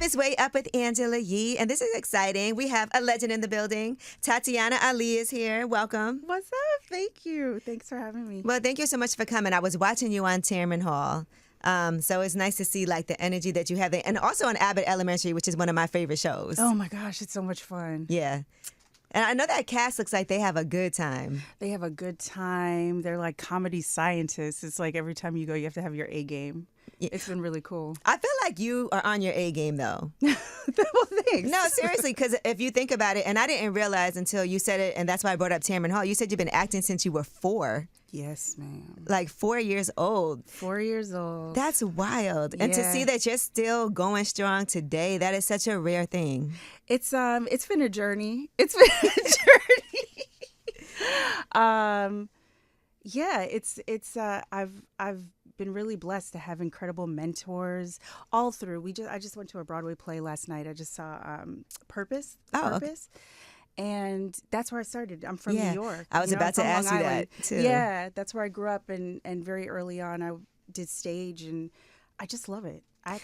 is Way Up with Angela Yee, and this is exciting. We have a legend in the building. Tatyana Ali is here. Welcome. What's up? Thank you. Thanks for having me. Well, thank you so much for coming. I was watching you on Taryman Hall. So it's nice to see like the energy that you have there. And also on Abbott Elementary, which is one of my favorite shows. Oh my gosh, it's so much fun. Yeah. And I know that cast looks like they have a good time. They have a good time. They're like comedy scientists. It's like every time you go, you have to have your A game. Yeah. It's been really cool. I feel like you are on your A game, though. Well, thanks. No, seriously, because if you think about it, and I didn't realize until you said it, and that's why I brought up Taryman Hall, you said you've been acting since you were 4. Yes, ma'am. Like 4 years old. 4 years old. That's wild. And to Yeah. see that you're still going strong today, that is such a rare thing. It's been a journey. It's been a journey. Yeah, I've been really blessed to have incredible mentors all through. I just went to a Broadway play last night. I just saw Purpose. Purpose. And that's where I started. I'm from New York. I was about to ask you that too. Yeah, that's where I grew up, and very early on I did stage, and I just love it. I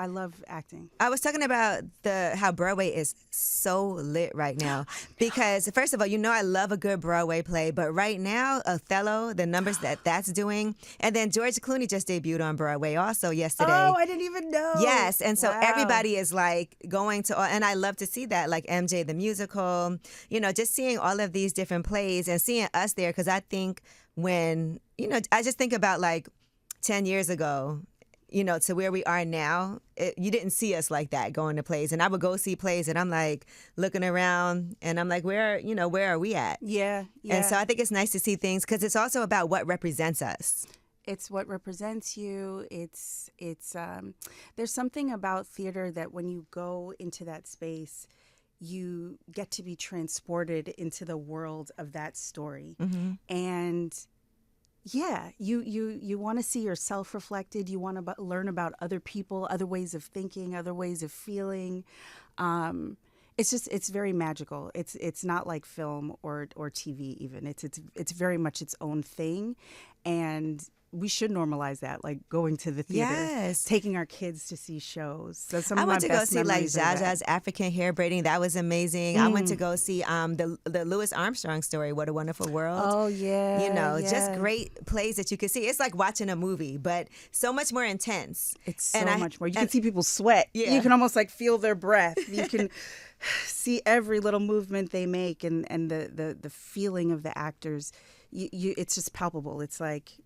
love acting. I was talking about how Broadway is so lit right now because first of all, I love a good Broadway play, but right now Othello, the numbers that's doing, and then George Clooney just debuted on Broadway also yesterday. Oh, I didn't even know. Yes, and so Wow. everybody is like going to, and I love to see that, like MJ the musical, just seeing all of these different plays and seeing us there because I think when, I just think about like 10 years ago, to where we are now, you didn't see us like that going to plays. And I would go see plays and I'm like looking around and I'm like, where are we at? Yeah. And so I think it's nice to see things because it's also about what represents us. It's what represents you. It's there's something about theater that when you go into that space, you get to be transported into the world of that story. Mm-hmm. And yeah, you want to see yourself reflected. You want to learn about other people, other ways of thinking, other ways of feeling. It's very magical. It's not like film or TV even. It's very much its own thing, and we should normalize that, like going to the theater, yes, taking our kids to see shows. So some I of went my to go best see like memories are Jaja's African hair braiding. That was amazing. I went to go see the Louis Armstrong story, What a Wonderful World. Oh yeah, just great plays that you could see. It's like watching a movie, but so much more intense. It's so much more. You can see people sweat. Yeah. You can almost like feel their breath. You can see every little movement they make, and the feeling of the actors. It's just palpable. It's like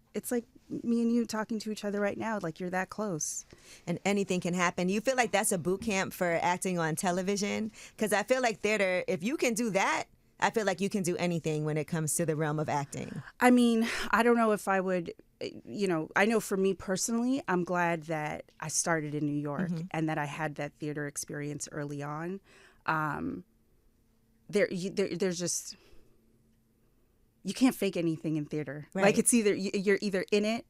me and you talking to each other right now, like you're that close. And anything can happen. You feel like that's a boot camp for acting on television? Because I feel like theater, if you can do that, I feel like you can do anything when it comes to the realm of acting. I mean, I don't know if I would, I know for me personally, I'm glad that I started in New York and that I had that theater experience early on. There's just... You can't fake anything in theater. Right. Like it's you're either in it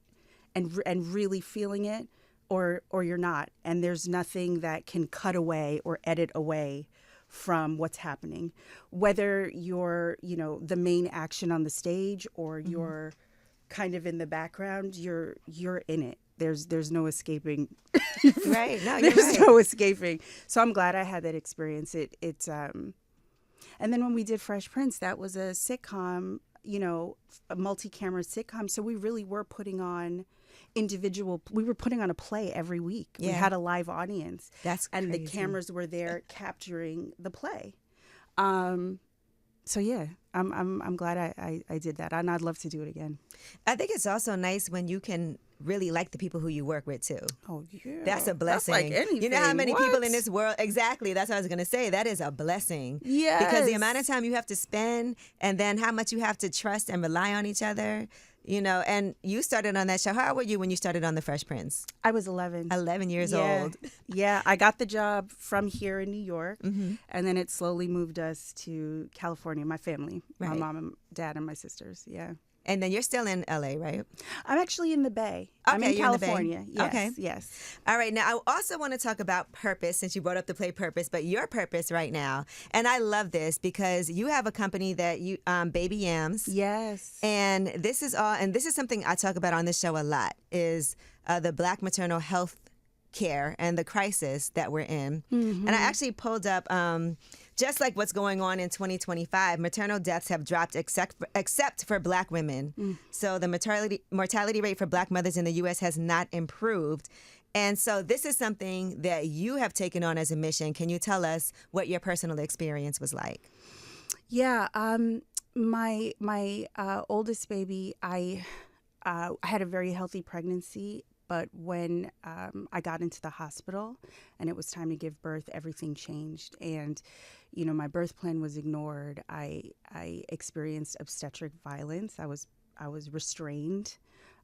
and really feeling it, or you're not. And there's nothing that can cut away or edit away from what's happening. Whether you're, the main action on the stage or you're kind of in the background, you're in it. There's no escaping. Right. No, you're there's right. no escaping. So I'm glad I had that experience. It's and then when we did Fresh Prince, that was a sitcom. A multi-camera sitcom. So we really were putting on we were putting on a play every week. Yeah. We had a live audience. That's and crazy. The cameras were there capturing the play. So yeah, I'm glad I did that, and I'd love to do it again. I think it's also nice when you can really like the people who you work with too. Oh yeah, That's a blessing. That's like anything. You know how many What? people in this world? Exactly. That's what I was going to say. That is a blessing. Yes. Because the amount of time you have to spend, and then how much you have to trust and rely on each other. And you started on that show. How old were you when you started on The Fresh Prince? I was 11. 11 years old. Yeah, I got the job from here in New York, and then it slowly moved us to California, my family, my Right. mom and dad and my sisters, yeah. And then you're still in LA, right? I'm actually in the Bay. I'm Okay, in you're in the Bay. California. Yes, Okay. yes. All right. Now, I also want to talk about purpose since you brought up the play Purpose, but your purpose right now. And I love this because you have a company that you, Baby Yams. Yes. And this is something I talk about on this show a lot, is the Black maternal health care and the crisis that we're in. Mm-hmm. And I actually pulled up just like what's going on in 2025, maternal deaths have dropped except for Black women. So the mortality rate for Black mothers in the U.S. has not improved. And so this is something that you have taken on as a mission. Can you tell us what your personal experience was like? Yeah, my oldest baby, I had a very healthy pregnancy, but when I got into the hospital and it was time to give birth, everything changed. And, you know, my birth plan was ignored. I experienced obstetric violence. I was restrained.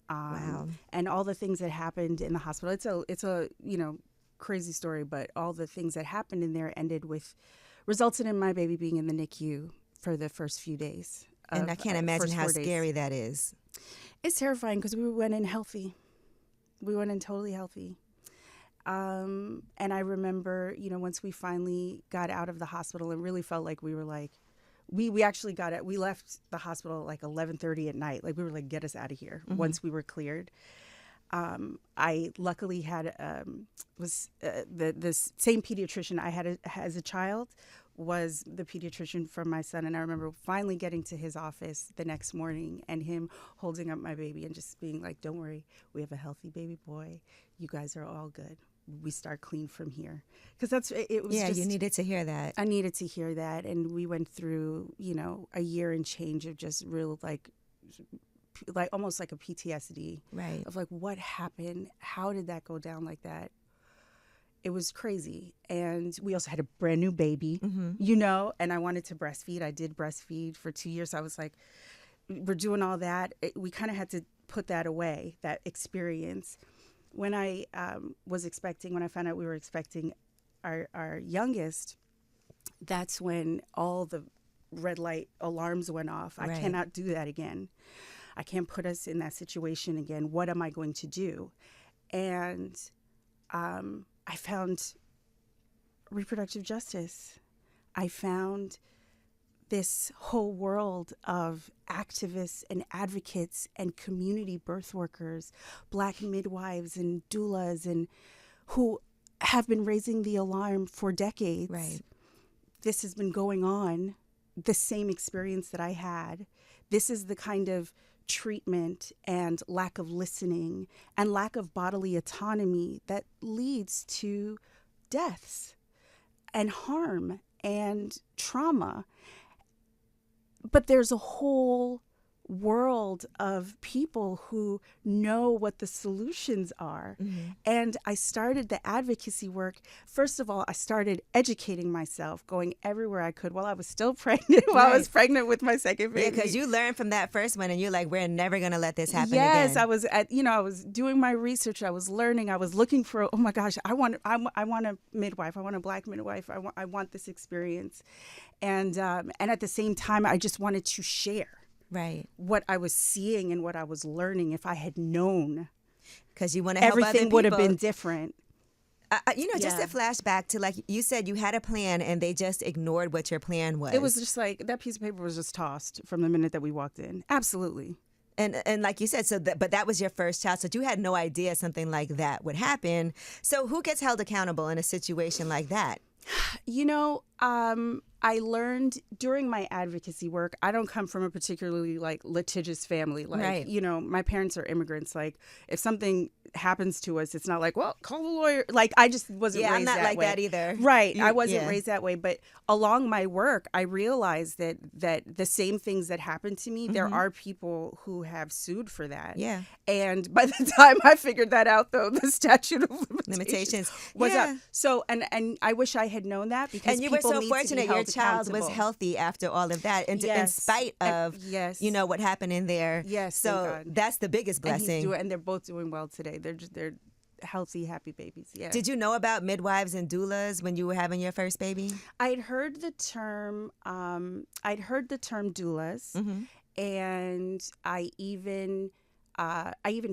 Wow. And all the things that happened in the hospital, it's a you know, crazy story, but all the things that happened in there resulted in my baby being in the NICU for the first few days. And I can't imagine how scary that is. It's terrifying because we went in healthy. We went in totally healthy. And I remember, you know, once we finally got out of the hospital, it really felt like we were like, we actually got it. We left the hospital like 11:30 at night. Like we were like, get us out of here once we were cleared. I luckily had the same pediatrician I had as a child was the pediatrician for my son. And I remember finally getting to his office the next morning and him holding up my baby and just being like, don't worry, we have a healthy baby boy. You guys are all good. We start clean from here. Because it was you needed to hear that. I needed to hear that. And we went through, you know, a year and change of just real like almost like a PTSD. Right. Of like, what happened? How did that go down like that? It was crazy. And we also had a brand new baby, you know, and I wanted to breastfeed. I did breastfeed for 2 years. So I was like, we're doing all that. We kind of had to put that away, that experience. When I when I found out we were expecting our youngest, that's when all the red light alarms went off. Right. I cannot do that again. I can't put us in that situation again. What am I going to do? And I found reproductive justice. I found this whole world of activists and advocates and community birth workers, Black midwives and doulas, and who have been raising the alarm for decades. Right. This has been going on, the same experience that I had. This is the kind of treatment and lack of listening and lack of bodily autonomy that leads to deaths and harm and trauma. But there's a whole world of people who know what the solutions are. And I started the advocacy work. First of all, I started educating myself, going everywhere I could while I was still pregnant, I was pregnant with my second baby. Yeah, because you learned from that first one and you're like, we're never going to let this happen again. Yes, I was I was doing my research. I was learning. I was looking for, oh my gosh, I want a midwife. I want a Black midwife. I want this experience. And at the same time, I just wanted to share. Right. What I was seeing and what I was learning. If I had known, because you want to help other people, everything would have been different. Just a flashback to, like you said, you had a plan and they just ignored what your plan was. It was just like that piece of paper was just tossed from the minute that we walked in. Absolutely. And like you said, but that was your first child, so you had no idea something like that would happen. So who gets held accountable in a situation like that? You know, I learned during my advocacy work, I don't come from a particularly like litigious family. Like, right. You know, my parents are immigrants. Like if something happens to us, it's not like, well, call the lawyer. Like I just wasn't raised that way. Yeah, I'm not like that either. Right. I wasn't raised that way. But along my work, I realized that the same things that happened to me, there are people who have sued for that. Yeah. And by the time I figured that out, though, the statute of limitations was up. So, and I wish I had known that because and you were so fortunate your child was accountable. Healthy after all of that, and in spite of what happened in there. Yes, so that's the biggest blessing. And they're both doing well today. They're healthy, happy babies. Yeah. Did you know about midwives and doulas when you were having your first baby? I'd heard the term. I'd heard the term doulas, and I even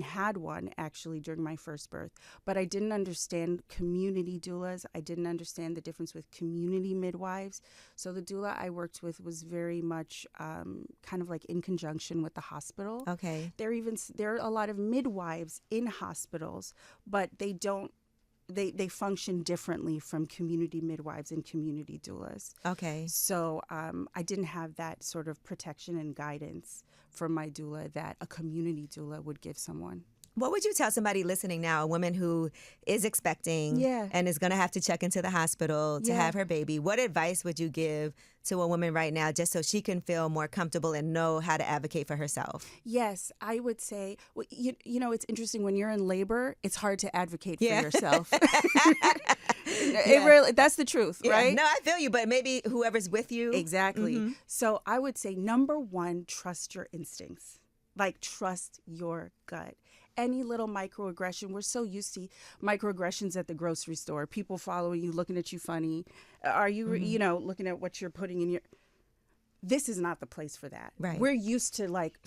had one actually during my first birth, but I didn't understand community doulas. I didn't understand the difference with community midwives. So the doula I worked with was very much kind of like in conjunction with the hospital. Okay. There are a lot of midwives in hospitals, but they don't they function differently from community midwives and community doulas. Okay. So I didn't have that sort of protection and guidance from my doula that a community doula would give someone. What would you tell somebody listening now, a woman who is expecting and is going to have to check into the hospital to have her baby? What advice would you give to a woman right now just so she can feel more comfortable and know how to advocate for herself? Yes, I would say, well, you know, it's interesting. When you're in labor, it's hard to advocate for yourself. It really, that's the truth, right? No, I feel you, but maybe whoever's with you. Exactly. So I would say, number one, trust your instincts. Like, trust your gut. Any little microaggression, we're so used to microaggressions at the grocery store, people following you, looking at you funny. Are you, you know, looking at what you're putting in your, this is not the place for that. Right. We're used to like,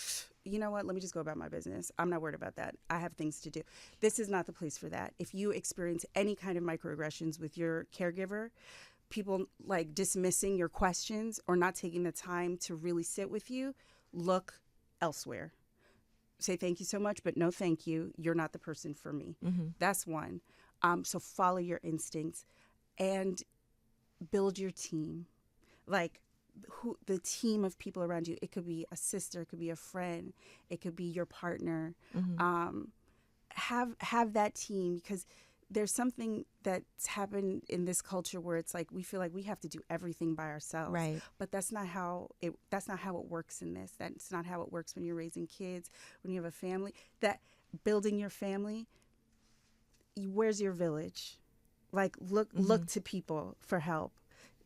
you know what, let me just go about my business. I'm not worried about that. I have things to do. This is not the place for that. If you experience any kind of microaggressions with your caregiver, people like dismissing your questions or not taking the time to really sit with you, look elsewhere. Say thank you so much, but no thank you. You're not the person for me. That's one. So follow your instincts and build your team. Like the team of people around you. It could be a sister, it could be a friend, it could be your partner. Have that team, because there's something that's happened in this culture where it's like we feel like we have to do everything by ourselves. Right. But that's not how it works in this. That's not how it works when you're raising kids, when you have a family. That building your family, where's your village? Like look to people for help.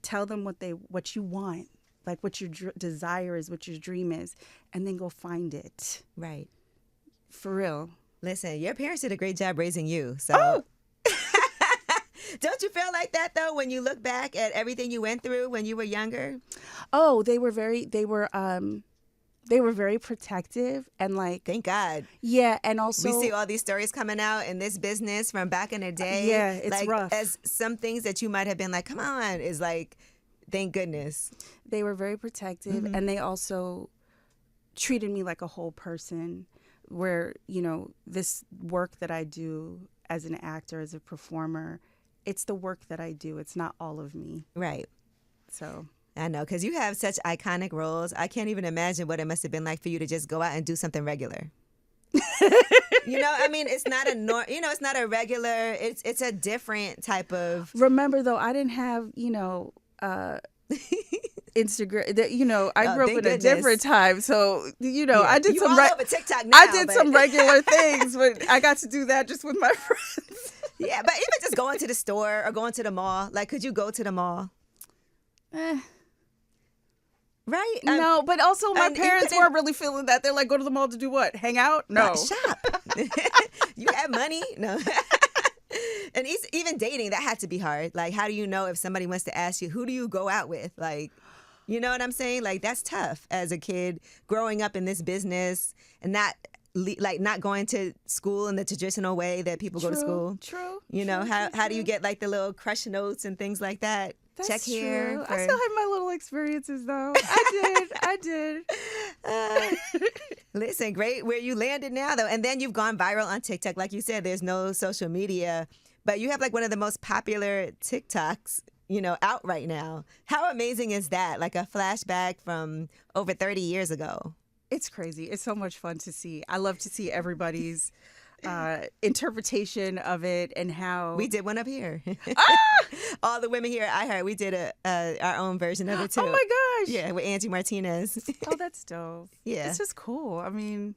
Tell them what you want, like what your desire is, what your dream is, and then go find it. Right. For real. Listen, your parents did a great job raising you. So Oh! Don't you feel like that though when you look back at everything you went through when you were younger? Oh, they were very protective and like, thank God. Yeah, and also we see all these stories coming out in this business from back in the day. Yeah, it's like, rough. As some things that you might have been like, come on, is like, thank goodness. They were very protective, and they also treated me like a whole person, where, you know, this work that I do as an actor, as a performer, it's the work that I do. It's not all of me. Right. So I know, because you have such iconic roles. I can't even imagine what it must have been like for you to just go out and do something regular. You know, I mean, it's not it's not a regular, it's a different type of. Remember though, I didn't have, you know, Instagram. You know, I grew up in a different time, so you know, I did some. Over TikTok now, I did some regular things, but I got to do that just with my friends. Yeah, but even just going to the store or going to the mall, like, could you go to the mall? Right? No, but also my parents weren't really feeling that. They're like, go to the mall to do what? Hang out? No. Shop. You have money? No. And even dating, that had to be hard. Like, how do you know if somebody wants to ask you, who do you go out with? Like, you know what I'm saying? Like, that's tough as a kid growing up in this business and not going to school in the traditional way that people go to school. True. You know, how do you get like the little crush notes and things like that? That's Check true. here. I still have my little experiences though. I did. Listen, great where you landed now though. And then you've gone viral on TikTok. Like you said, there's no social media, but you have like one of the most popular TikToks, you know, out right now. How amazing is that? Like a flashback from over 30 years ago. It's crazy. It's so much fun to see. I love to see everybody's interpretation of it and how we did one up here. All the women here, I heard we did our own version of it too. Oh my gosh! Yeah, with Angie Martinez. Oh, that's dope. Yeah, it's just cool. I mean,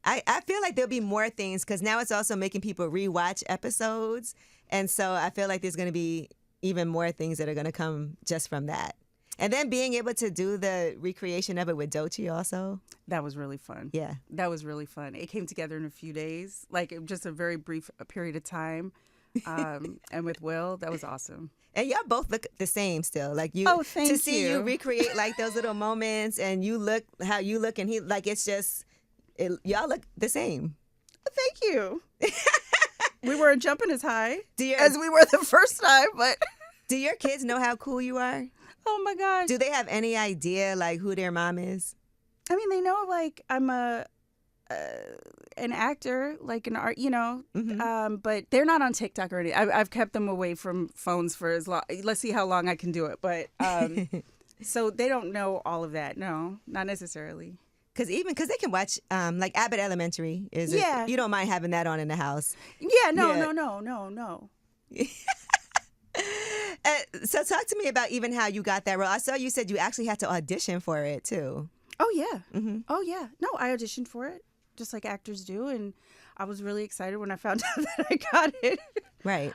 I feel like there'll be more things because now it's also making people rewatch episodes, and so I feel like there's going to be even more things that are going to come just from that. And then being able to do the recreation of it with Doechii also. That was really fun. Yeah. That was really fun. It came together in a few days, like just a very brief period of time. And with Will, that was awesome. And y'all both look the same still. Like you, oh, thank to see you recreate like those little moments and you look how you look and he, like, it's just, y'all look the same. Thank you. We weren't jumping as high as we were the first time, but. Do your kids know how cool you are? Oh my gosh. Do they have any idea like who their mom is? I mean, they know like I'm a an actor, like an art, Mm-hmm. but they're not on TikTok or anything. I've kept them away from phones for as long. Let's see how long I can do it. But so they don't know all of that. No, not necessarily. Because they can watch like Abbott Elementary Yeah. you don't mind having that on in the house. Yeah. No. Yeah. No. So talk to me about even how you got that role. I saw you said you actually had to audition for it too. Oh yeah. Mm-hmm. Oh yeah. No, I auditioned for it just like actors do, and I was really excited when I found out that I got it. Right.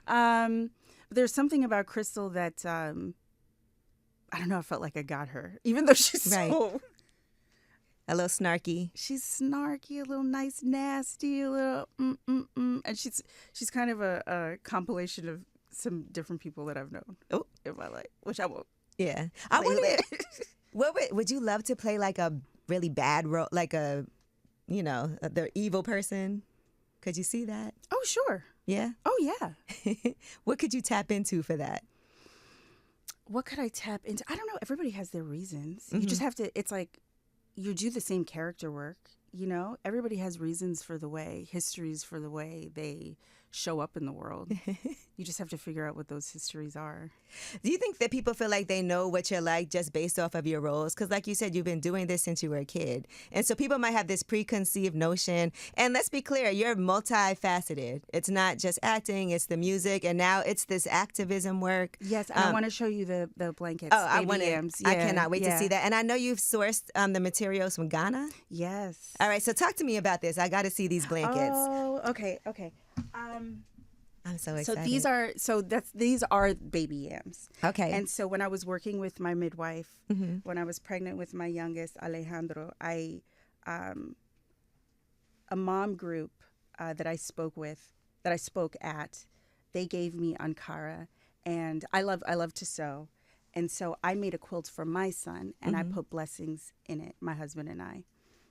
There's something about Crystal that I don't know. I felt like I got her, even though she's Right. so. A little snarky. She's snarky, a little nice, nasty, a little and she's kind of a compilation of some different people that I've known in my life, which I won't. Yeah. I say wonder, that. would you love to play like a really bad role, like the evil person? Could you see that? Oh sure. Yeah. Oh yeah. What could you tap into for that? What could I tap into? I don't know. Everybody has their reasons. You just have to. It's like you do the same character work. Everybody has reasons for the way, histories for the way they show up in the world. You just have to figure out what those histories are. Do you think that people feel like they know what you're like just based off of your roles? Because like you said, you've been doing this since you were a kid. And so people might have this preconceived notion. And let's be clear, you're multifaceted. It's not just acting, it's the music. And now it's this activism work. Yes, and I want to show you the blankets. Oh, I want Yams. I cannot wait to see that. And I know you've sourced the materials from Ghana. Yes. All right, so talk to me about this. I got to see these blankets. Oh, okay. I'm so So excited. these are baby yams. Okay. And so when I was working with my midwife, when I was pregnant with my youngest Alejandro, a mom group that I spoke at, they gave me Ankara, and I love to sew, and so I made a quilt for my son, and I put blessings in it. My husband and I.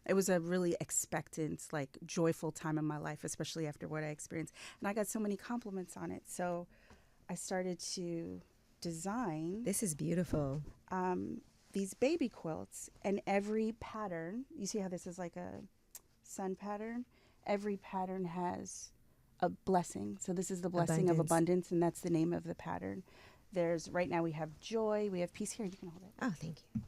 It was a really expectant, like joyful time in my life, especially after what I experienced. And I got so many compliments on it. So I started to design This is beautiful. these baby quilts. And every pattern, you see how this is like a sun pattern? Every pattern has a blessing. So this is the blessing of abundance, and that's the name of the pattern. Right now we have joy, we have peace. Here, you can hold it. Oh, thank you.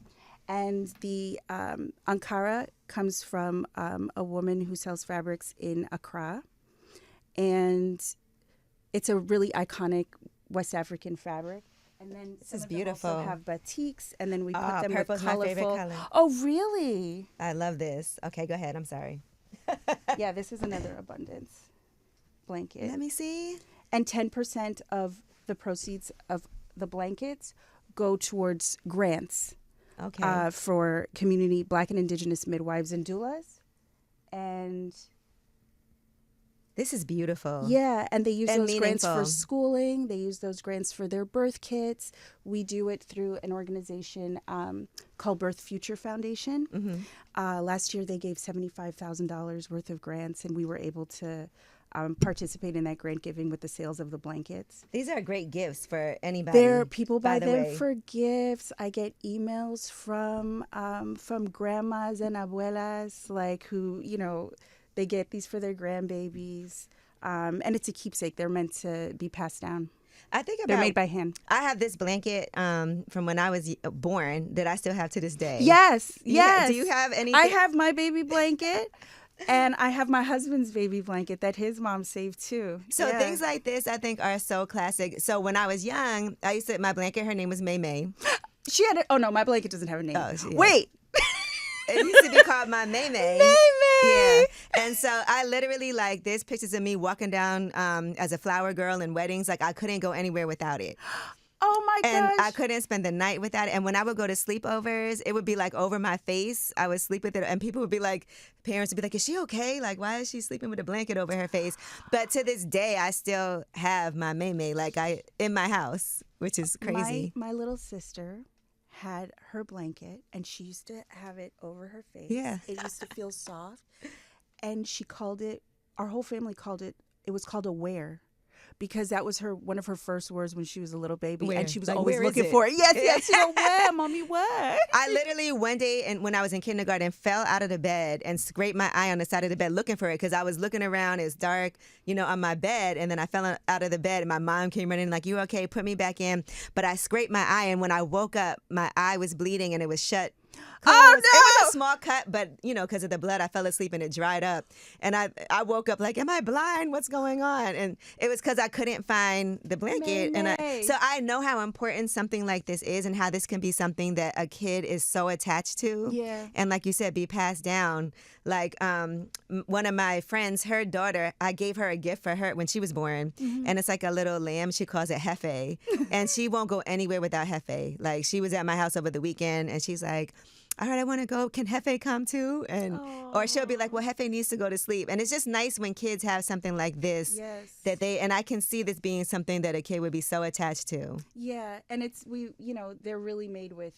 And the Ankara comes from a woman who sells fabrics in Accra. And it's a really iconic West African fabric. And then This is some of them beautiful. also have batiks, and then we put them with purple's my favorite colorful. color. Oh, really? I love this. Okay, go ahead. I'm sorry. Yeah, this is another abundance blanket. Let me see. And 10% of the proceeds of the blankets go towards grants. Okay. For community Black and Indigenous midwives and doulas. And this is beautiful. yeah, and they use And those grants meaningful. for schooling. They use those grants for their birth kits. We do it through an organization called Birth Future Foundation. Last year, they gave $75,000 worth of grants, and we were able to participate in that grant giving with the sales of the blankets. These are great gifts for anybody. People buy by the them way. for gifts. I get emails from grandmas and abuelas, like who, they get these for their grandbabies. And it's a keepsake. They're meant to be passed down. I think They're about. made by hand. I have this blanket from when I was born that I still have to this day. Yes, Yeah, yes. do you have anything? I have my baby blanket. And I have my husband's baby blanket that his mom saved too. So Yeah. things like this, I think, are so classic. So when I was young, I used to my blanket. Her name was May May. She had oh no, my blanket doesn't have a name. Oh, yeah. Wait. It used to be called my May May. May May. Yeah. And so I literally there's pictures of me walking down as a flower girl in weddings. Like I couldn't go anywhere without it. Oh my And gosh. I couldn't spend the night without it. And when I would go to sleepovers, it would be like over my face. I would sleep with it. And people would be like, parents would be like, is she okay? Like, why is she sleeping with a blanket over her face? But to this day, I still have my May May in my house, which is crazy. My little sister had her blanket, and she used to have it over her face. Yeah. It used to feel soft. And she called it, our whole family called it, it was called a wear. because that was one of her first words when she was a little baby. Where? And she was Like, always where is looking it? for it. Yes, yes. You know, where, mommy, where? I literally one day, and when I was in kindergarten, fell out of the bed and scraped my eye on the side of the bed looking for it because I was looking around. It's dark, on my bed, and then I fell out of the bed, and my mom came running like, "You okay? Put me back in." But I scraped my eye, and when I woke up, my eye was bleeding and it was shut. Oh, It was no! a small cut, but because of the blood, I fell asleep and it dried up. And I woke up like, am I blind? What's going on? And it was because I couldn't find the blanket. So I know how important something like this is and how this can be something that a kid is so attached to. Yeah. And like you said, be passed down. Like one of my friends, her daughter, I gave her a gift for her when she was born. And it's like a little lamb. She calls it Hefe. And she won't go anywhere without Hefe. Like she was at my house over the weekend and she's like, all right, I want to go. Can Hefe come too? Or she'll be like, well, Hefe needs to go to sleep. And it's just nice when kids have something like this and I can see this being something that a kid would be so attached to. Yeah, and they're really made with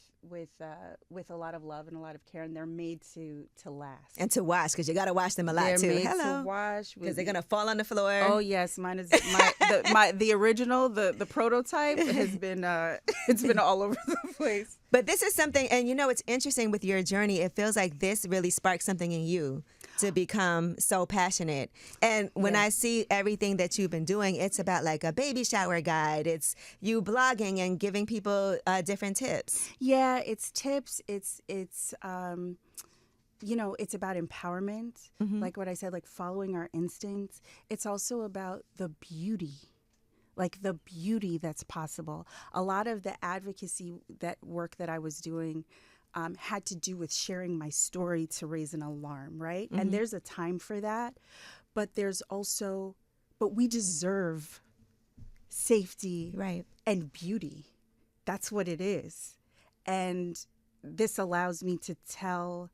a lot of love and a lot of care, and they're made to last and to wash because you got to wash them a lot they're too. Made Hello, to wash because they're gonna fall on the floor. Oh yes, mine is the original, the prototype has been it's been all over the place. But this is something, and it's interesting with your journey. It feels like this really sparked something in you to become so passionate. And when I see everything that you've been doing, it's about like a baby shower guide. It's you blogging and giving people different tips. Yeah, it's tips. It's it's about empowerment. Like what I said, like following our instincts. It's also about the beauty. Like the beauty that's possible. A lot of the advocacy work that I was doing had to do with sharing my story to raise an alarm, right? And there's a time for that, but we deserve safety and beauty. That's what it is. And this allows me to tell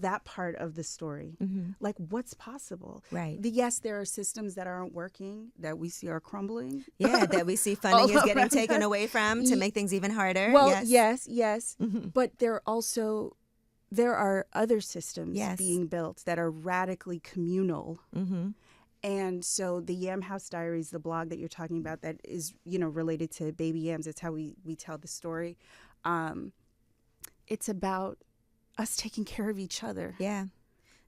that part of the story, like what's possible. Right. Yes, there are systems that aren't working, that we see are crumbling. Yeah, that we see funding is getting taken away from to make things even harder. Well, yes. But there are other systems being built that are radically communal. And so the Yam House Diaries, the blog that you're talking about that is, related to baby yams, it's how we tell the story. It's about us taking care of each other. Yeah.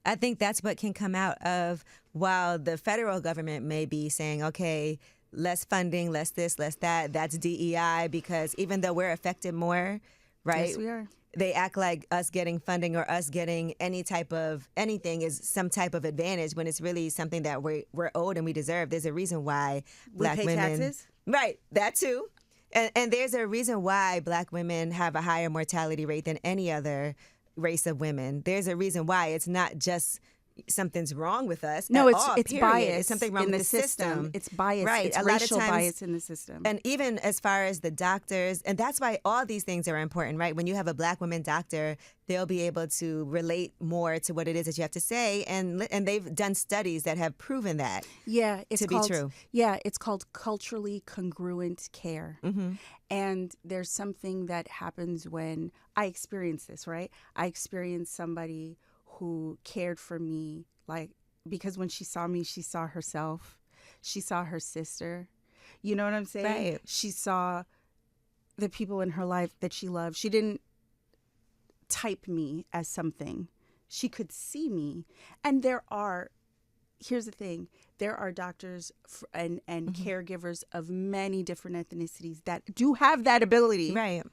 I think that's what can come out of while the federal government may be saying, okay, less funding, less this, less that. That's DEI because even though we're affected more, right? Yes, we are. They act like us getting funding or us getting any type of anything is some type of advantage when it's really something that we're owed and we deserve. There's a reason why Black we pay women... taxes? Right, that too. And there's a reason why Black women have a higher mortality rate than any other race of women. There's a reason why. It's not just something's wrong with us. No, it's period. bias. It's something wrong in with the system. It's bias. Right. It's a lot racial of times, bias in the system. And even as far as the doctors, and that's why all these things are important, right? When you have a Black woman doctor, they'll be able to relate more to what it is that you have to say, and they've done studies that have proven that. Yeah, it's be true. Yeah, it's called culturally congruent care. And there's something that happens when I experience this, right? I experienced somebody who cared for me, because when she saw me, she saw herself. She saw her sister. You know what I'm saying? Right. She saw the people in her life that she loved. She didn't type me as something. She could see me. And here's the thing, there are doctors and caregivers of many different ethnicities that do have that ability. Right.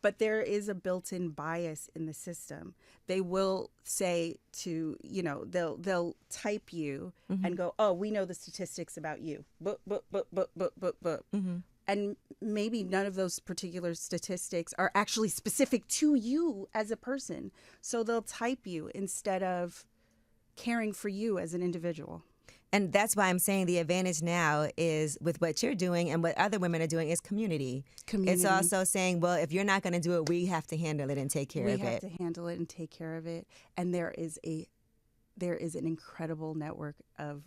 But there is a built-in bias in the system. They will say they'll type you and go, oh, we know the statistics about you. But. And maybe none of those particular statistics are actually specific to you as a person. So they'll type you instead of caring for you as an individual. And that's why I'm saying the advantage now is with what you're doing and what other women are doing is community. It's also saying, well, if you're not going to do it, we have to handle it and take care of it. We have to handle it and take care of it. And there is an incredible network of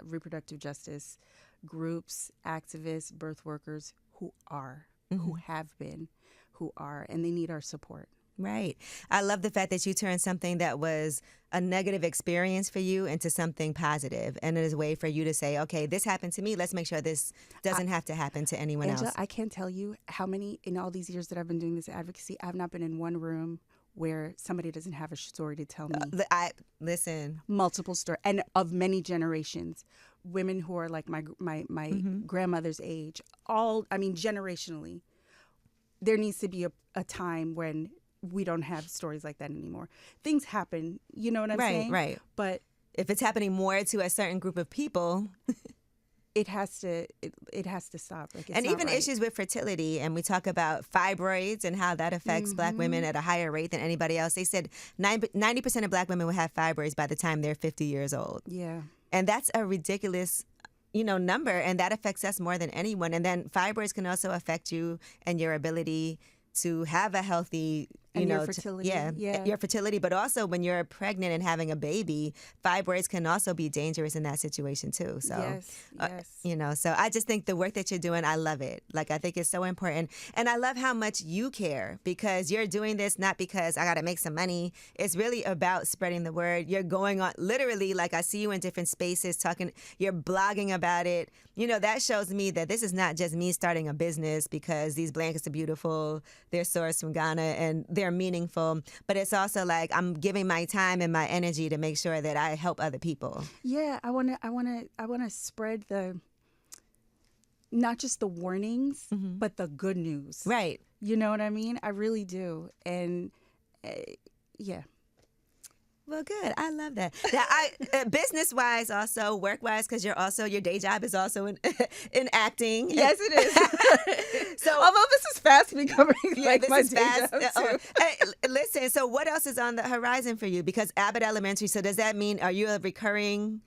reproductive justice groups, activists, birth workers who have been, and they need our support. Right. I love the fact that you turned something that was a negative experience for you into something positive, and it is a way for you to say, okay, this happened to me. Let's make sure this doesn't have to happen to anyone Angela, else. I can't tell you how many, in all these years that I've been doing this advocacy, I've not been in one room where somebody doesn't have a story to tell me. Listen. Multiple stories, and of many generations. Women who are like my grandmother's age, generationally. There needs to be a time when we don't have stories like that anymore. Things happen, you know what I'm saying? Right. But if it's happening more to a certain group of people, it has to stop. Like, it's and not even right. issues with fertility, and we talk about fibroids and how that affects Black women at a higher rate than anybody else. They said 90% of Black women will have fibroids by the time they're 50 years old. Yeah. And that's a ridiculous, number, and that affects us more than anyone. And then fibroids can also affect you and your ability to have a healthy, your fertility. your fertility. But also when you're pregnant and having a baby, fibroids can also be dangerous in that situation too. So, yes. So I just think the work that you're doing, I love it. Like, I think it's so important. And I love how much you care, because you're doing this not because I got to make some money. It's really about spreading the word. You're going on, literally, like, I see you in different spaces talking, you're blogging about it. That shows me that this is not just me starting a business because these blankets are beautiful, they're sourced from Ghana, and they're meaningful. But it's also like I'm giving my time and my energy to make sure that I help other people. Yeah, I want to spread not just the warnings, but the good news. Right. You know what I mean? I really do. And yeah. Well, good. I love that. Now, business-wise, also work-wise, because your day job is also in acting. Yes, it is. So, although this is fast becoming my day job too. Hey, listen. So, what else is on the horizon for you? Because Abbott Elementary. So, does that mean are you a recurring?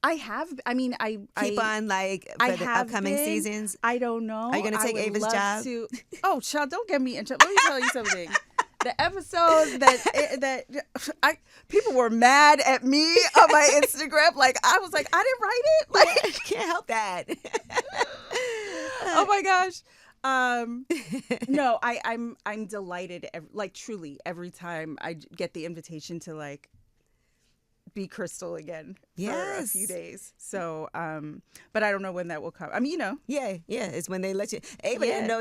I have. I mean, I keep on for the upcoming seasons. I don't know. Are you going to take Ava's job? Oh, child, don't get me in trouble. Let me tell you something. The episode that people were mad at me on my Instagram. Like, I was like, I didn't write it. Like, can't help that. Oh my gosh. No, I'm delighted. Truly, every time I get the invitation to be Crystal again for a few days. So, but I don't know when that will come. I mean, Yeah, it's when they let you. Ava didn't know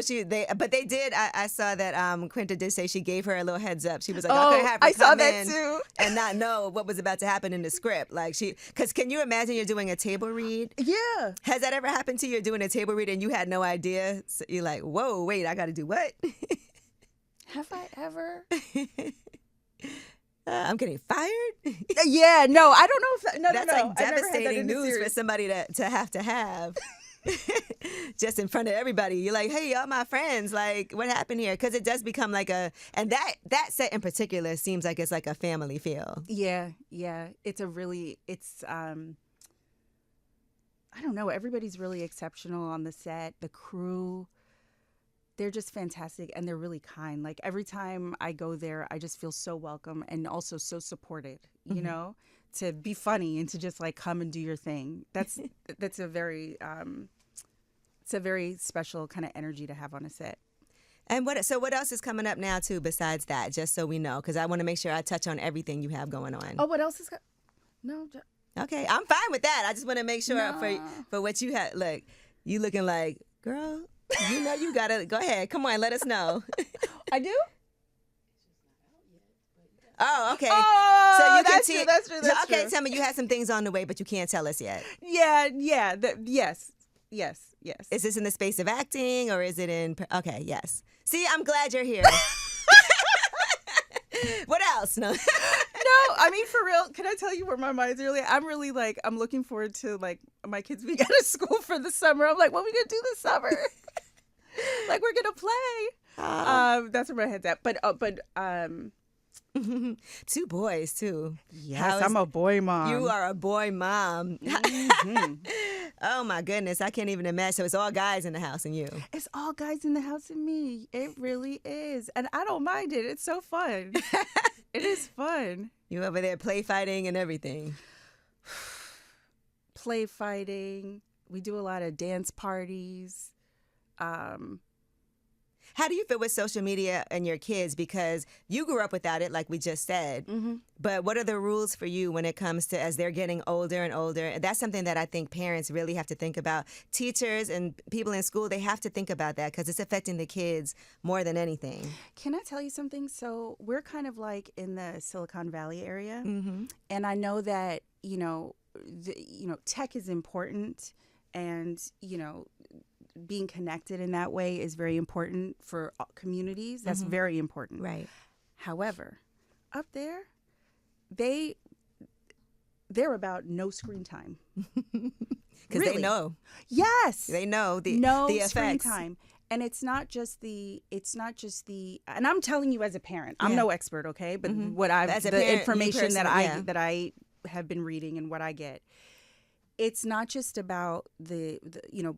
but they did. I saw that Quinta did say she gave her a little heads up. She was like, I could have her come in too, and not know what was about to happen in the script. Because can you imagine you're doing a table read? Yeah. Has that ever happened to you? You're doing a table read and you had no idea. So you're like, whoa, wait, I got to do what? Have I ever? I'm getting fired? Yeah, no, I don't know if that's like devastating news for somebody to have. Just in front of everybody. You're like, hey, y'all my friends. Like, what happened here? Because it does become and that set in particular seems like it's like a family feel. Yeah. It's I don't know. Everybody's really exceptional on the set. The crew, they're just fantastic, and they're really kind. Like, every time I go there, I just feel so welcome and also so supported, to be funny and to just come and do your thing. That's a very it's a very special kind of energy to have on a set. And what else is coming up now too besides that? Just so we know, because I want to make sure I touch on everything you have going on. Oh, what else is no? Okay, I'm fine with that. I just want to make sure for what you have. Look, you looking like, girl. You gotta go ahead. Come on, let us know. I do. Oh, okay. Oh, so you that's can true. That's true. That's okay, true. tell me you have some things on the way, but you can't tell us yet. Yeah. Yes. Is this in the space of acting, or is it in? Okay, yes. See, I'm glad you're here. What else? No. No, I mean, for real, can I tell you where my mind's really? I'm really I'm looking forward to my kids being out of school for the summer. I'm like, what are we gonna do this summer? We're gonna play. That's where my head's at. But 2 boys too. Yes, I'm a boy mom. You are a boy mom. Mm-hmm. Oh my goodness, I can't even imagine. So it's all guys in the house and you. It's all guys in the house and me. It really is, and I don't mind it. It's so fun. It is fun. You over there play fighting and everything. Play fighting. We do a lot of dance parties. How do you feel with social media and your kids? Because you grew up without it, like we just said. But what are the rules for you when it comes to as they're getting older and older? That's something that I think parents really have to think about. Teachers and people in school, they have to think about that because it's affecting the kids more than anything. Can I tell you something? So we're kind of like in the Silicon Valley area. And I know that, tech is important, and, being connected in that way is very important for communities. That's very important. Right. However, up there, they're about no screen time. Because they know. Yes. They know the effects. Screen time. And it's not just the, and I'm telling you as a parent, I'm no expert, okay? But information that I have been reading and what I get, it's not just about the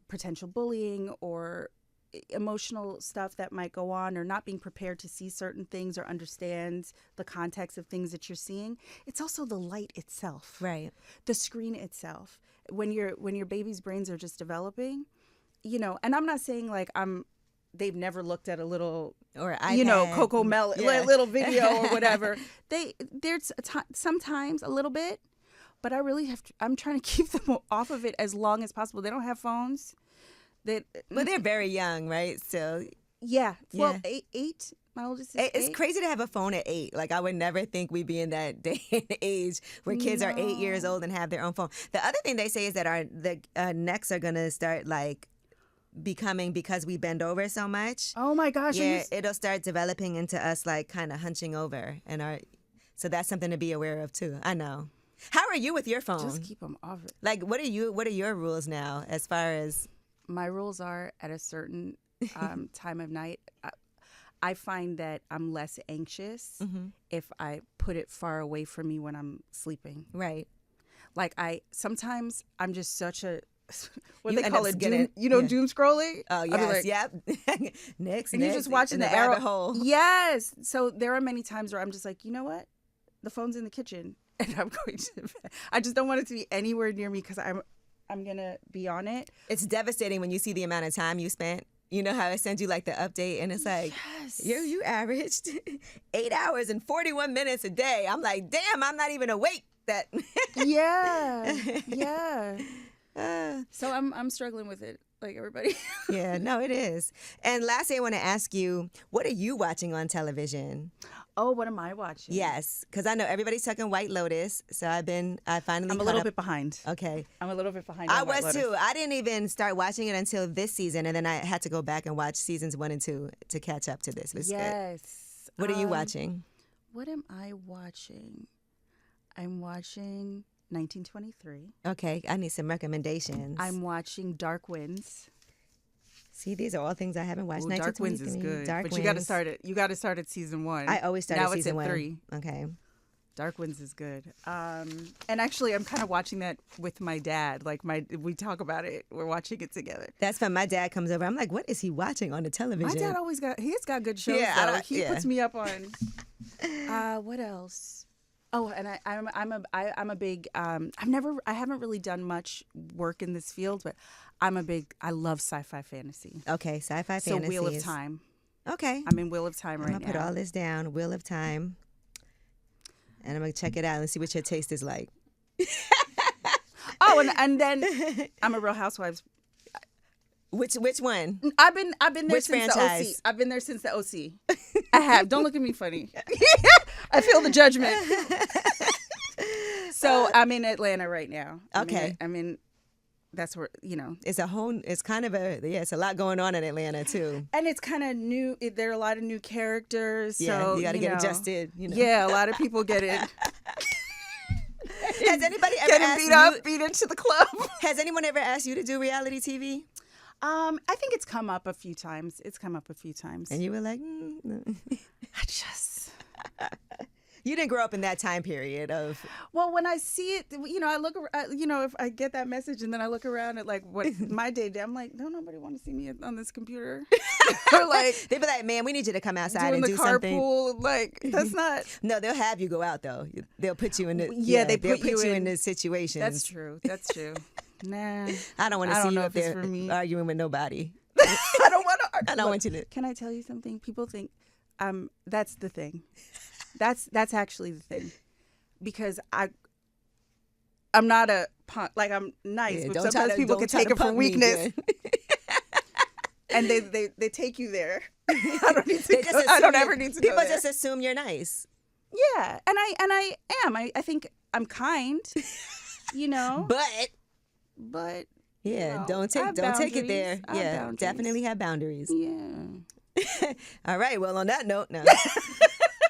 potential bullying or emotional stuff that might go on, or not being prepared to see certain things or understand the context of things that you're seeing. It's also the light itself, right? The screen itself. When your baby's brains are just developing, and I'm not saying like they've never looked at a little or iPad, Coco Melon little video or whatever. There's sometimes a little bit. But I really I'm trying to keep them off of it as long as possible. They don't have phones. But they're very young, right? So yeah. Well, 8. My oldest is 8. It's crazy to have a phone at 8. Like, I would never think we'd be in that day and age where kids are 8 years old and have their own phone. The other thing they say is that the necks are going to start, like, becoming, because we bend over so much. Oh, my gosh. Yeah, it'll start developing into us, like, kind of hunching over. So that's something to be aware of, too. I know. How are you with your phone? Just keep them off it. Like, what are your rules now as far as? My rules are at a certain time of night. I find that I'm less anxious if I put it far away from me when I'm sleeping. Right. Like sometimes I'm just such a, what do they call it? Doom scrolling? Oh, yes. Yep. Next. And you're just watching the rabbit hole. Yes. So there are many times where I'm just like, you know what? The phone's in the kitchen. And I'm going to bed. I just don't want it to be anywhere near me because I'm going to be on it. It's devastating when you see the amount of time you spent. You know how it sends you like the update and it's like, you averaged 8 hours and 41 minutes a day. I'm like, damn, I'm not even awake. Yeah. So I'm struggling with it, like everybody. Yeah, no, it is. And lastly, I want to ask you, what are you watching on television? Oh, what am I watching? Yes, because I know everybody's talking White Lotus, so I'm a little bit behind. Okay. I'm a little bit behind. I was too. I didn't even start watching it until this season, and then I had to go back and watch seasons 1 and 2 to catch up to this. It was good. What are you watching? What am I watching? I'm watching 1923. Okay, I need some recommendations. I'm watching Dark Winds. See, these are all things I haven't watched. Ooh, Dark Winds is good, but you got to start it. You got to start at season 1. I always start at season 1. Now it's at 3. Okay. Dark Winds is good. And actually, I'm kind of watching that with my dad. Like we talk about it. We're watching it together. That's when my dad comes over. I'm like, what is he watching on the television? My dad he's got good shows. Yeah, he puts me up on. What else? Oh, and I'm a big. I haven't really done much work in this field, but I love sci-fi fantasy. Okay, sci-fi fantasy. So Wheel of Time. Okay. I'm in Wheel of Time right now. I'm going to put all this down, Wheel of Time. And I'm going to check it out and see what your taste is like. Oh, and then I'm a Real Housewives. Which one? I've been there Which since franchise? the OC. I've been there since the OC. I have. Don't look at me funny. I feel the judgment. So I'm in Atlanta right now. Okay. I mean, that's where, it's a lot going on in Atlanta too. And it's kind of new. There are a lot of new characters. Yeah, so you got to get adjusted. Yeah, a lot of people get it. Has anybody ever asked beat into the club? Has anyone ever asked you to do reality TV? I think it's come up a few times. And you were like, no. You didn't grow up in that time period of. Well, when I see it, I look, if I get that message and then I look around at like what my day, I'm like, no, nobody want to see me on this computer. Or like they'd be like, man, we need you to come outside and do something. Doing the carpool, like that's not. No, they'll have you go out though. They'll put you in the. They'll put you in the situations. That's true. Nah, I don't want to see you up there arguing with nobody. I don't want to hard. I don't want you to. Can I tell you something? People think that's the thing. That's actually the thing. Because I'm not a punk. Like, I'm nice, but sometimes people can take it for weakness. And they take you there. I don't need to go, I don't ever need to go People there. just assume you're nice. Yeah, and I am. I think I'm kind, you know. But Yeah, know, don't take it there. I have Yeah, boundaries. definitely have boundaries. Yeah. All right. Well, on that note, no.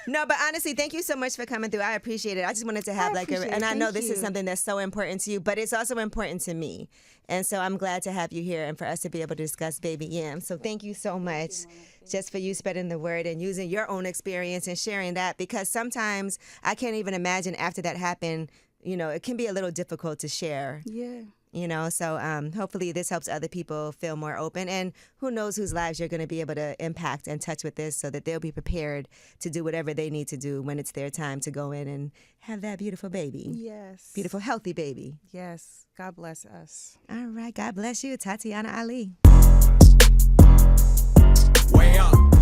No, but honestly, thank you so much for coming through. I appreciate it. I just wanted to have and I know this is something that's so important to you, but it's also important to me. And so I'm glad to have you here and for us to be able to discuss baby Yams. So thank you so much just for you spreading the word and using your own experience and sharing that, because sometimes I can't even imagine after that happened, you know, it can be a little difficult to share. Yeah. You know, so hopefully this helps other people feel more open, and who knows whose lives you're going to be able to impact and touch with this, so that they'll be prepared to do whatever they need to do when it's their time to go in and have that beautiful baby. Yes. Beautiful, healthy baby. Yes. God bless us. All right. God bless you, Tatyana Ali. Way up.